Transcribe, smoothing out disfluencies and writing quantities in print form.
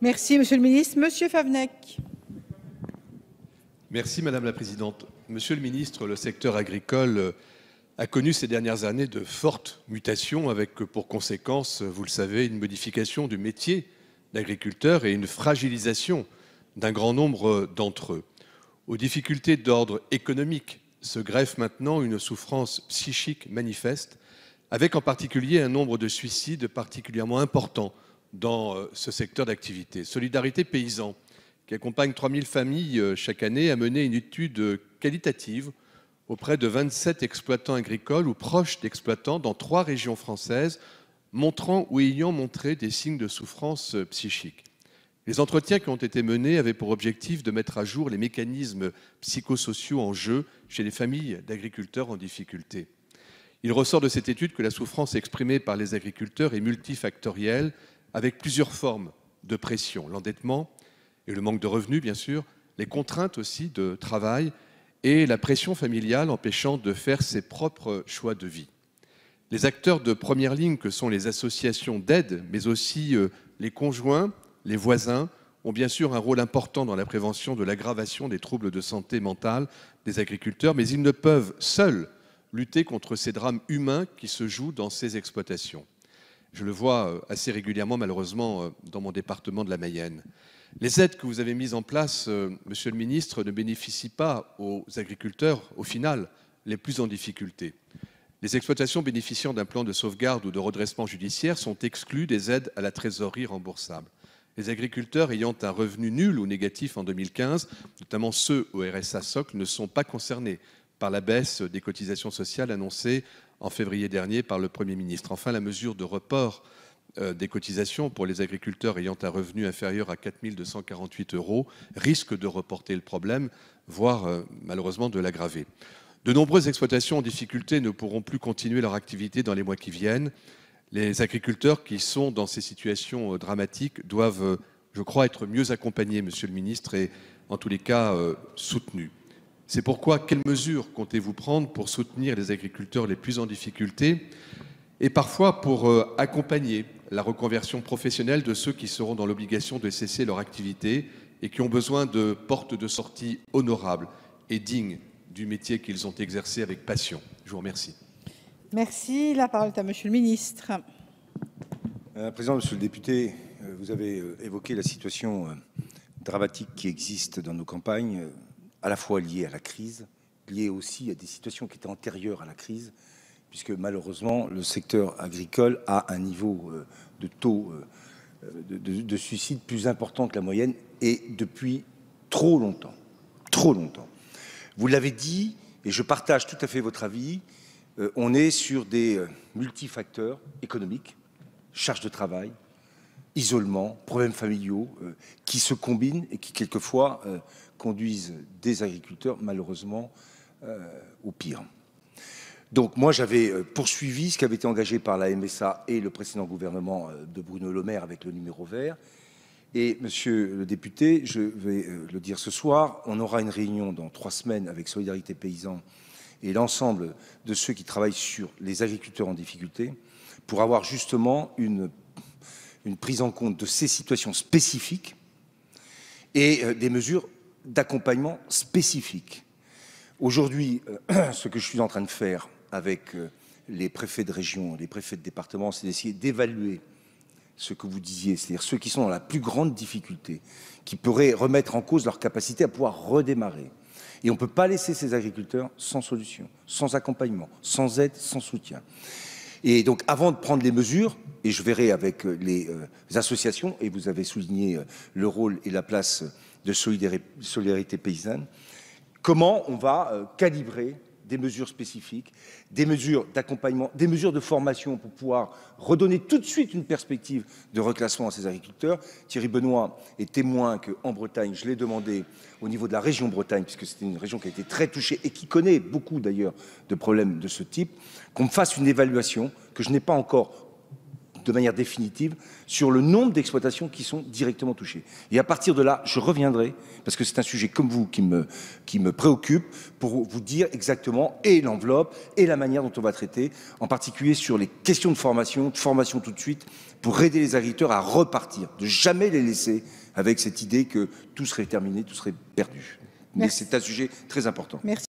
Merci, Monsieur le Ministre. Monsieur Favnec. Merci Madame la Présidente. Monsieur le Ministre, le secteur agricole a connu ces dernières années de fortes mutations avec pour conséquence, vous le savez, une modification du métier d'agriculteur et une fragilisation d'un grand nombre d'entre eux. Aux difficultés d'ordre économique se greffe maintenant une souffrance psychique manifeste, avec en particulier un nombre de suicides particulièrement important dans ce secteur d'activité. Solidarité Paysans, qui accompagne 3000 familles chaque année, a mené une étude qualitative auprès de 27 exploitants agricoles ou proches d'exploitants dans 3 régions françaises, montrant ou ayant montré des signes de souffrance psychique. Les entretiens qui ont été menés avaient pour objectif de mettre à jour les mécanismes psychosociaux en jeu chez les familles d'agriculteurs en difficulté. Il ressort de cette étude que la souffrance exprimée par les agriculteurs est multifactorielle, avec plusieurs formes de pression, l'endettement et le manque de revenus bien sûr, les contraintes aussi de travail et la pression familiale empêchant de faire ses propres choix de vie. Les acteurs de première ligne que sont les associations d'aide, mais aussi les conjoints, les voisins, ont bien sûr un rôle important dans la prévention de l'aggravation des troubles de santé mentale des agriculteurs, mais ils ne peuvent seuls lutter contre ces drames humains qui se jouent dans ces exploitations. Je le vois assez régulièrement, malheureusement, dans mon département de la Mayenne. Les aides que vous avez mises en place, Monsieur le Ministre, ne bénéficient pas aux agriculteurs, au final, les plus en difficulté. Les exploitations bénéficiant d'un plan de sauvegarde ou de redressement judiciaire sont exclues des aides à la trésorerie remboursable. Les agriculteurs ayant un revenu nul ou négatif en 2015, notamment ceux au RSA socle, ne sont pas concernés par la baisse des cotisations sociales annoncée en février dernier par le Premier ministre. Enfin, la mesure de report des cotisations pour les agriculteurs ayant un revenu inférieur à 4 248 € risque de reporter le problème, voire malheureusement de l'aggraver. De nombreuses exploitations en difficulté ne pourront plus continuer leur activité dans les mois qui viennent. Les agriculteurs qui sont dans ces situations dramatiques doivent, je crois, être mieux accompagnés, Monsieur le Ministre, et en tous les cas soutenus. C'est pourquoi, quelles mesures comptez-vous prendre pour soutenir les agriculteurs les plus en difficulté et parfois pour accompagner la reconversion professionnelle de ceux qui seront dans l'obligation de cesser leur activité et qui ont besoin de portes de sortie honorables et dignes du métier qu'ils ont exercé avec passion? Je vous remercie. Merci. La parole est à Monsieur le Ministre. Madame la Présidente, Monsieur le député, vous avez évoqué la situation dramatique qui existe dans nos campagnes, à la fois liée à la crise, liée aussi à des situations qui étaient antérieures à la crise, puisque malheureusement le secteur agricole a un niveau de taux de suicide plus important que la moyenne et depuis trop longtemps. Trop longtemps. Vous l'avez dit, et je partage tout à fait votre avis, on est sur des multifacteurs économiques, charge de travail, isolement, problèmes familiaux qui se combinent et qui quelquefois conduisent des agriculteurs malheureusement au pire. Donc moi j'avais poursuivi ce qui avait été engagé par la MSA et le précédent gouvernement de Bruno Le Maire avec le numéro vert. Et monsieur le député, je vais le dire ce soir, on aura une réunion dans 3 semaines avec Solidarité Paysans et l'ensemble de ceux qui travaillent sur les agriculteurs en difficulté pour avoir justement une prise en compte de ces situations spécifiques et des mesures d'accompagnement spécifiques. Aujourd'hui, ce que je suis en train de faire avec les préfets de région, les préfets de département, c'est d'essayer d'évaluer ce que vous disiez, c'est-à-dire ceux qui sont dans la plus grande difficulté, qui pourraient remettre en cause leur capacité à pouvoir redémarrer. Et on ne peut pas laisser ces agriculteurs sans solution, sans accompagnement, sans aide, sans soutien. Et donc, avant de prendre les mesures, et je verrai avec les associations, et vous avez souligné le rôle et la place de Solidarité Paysanne, comment on va calibrer des mesures spécifiques, des mesures d'accompagnement, des mesures de formation pour pouvoir redonner tout de suite une perspective de reclassement à ces agriculteurs. Thierry Benoît est témoin qu'en Bretagne, je l'ai demandé au niveau de la région Bretagne, puisque c'était une région qui a été très touchée et qui connaît beaucoup d'ailleurs de problèmes de ce type, qu'on me fasse une évaluation que je n'ai pas encore de manière définitive sur le nombre d'exploitations qui sont directement touchées. Et à partir de là, je reviendrai, parce que c'est un sujet comme vous qui me préoccupe, pour vous dire exactement et l'enveloppe et la manière dont on va traiter, en particulier sur les questions de formation tout de suite, pour aider les agriculteurs à repartir, de jamais les laisser avec cette idée que tout serait terminé, tout serait perdu. Mais c'est un sujet très important. Merci.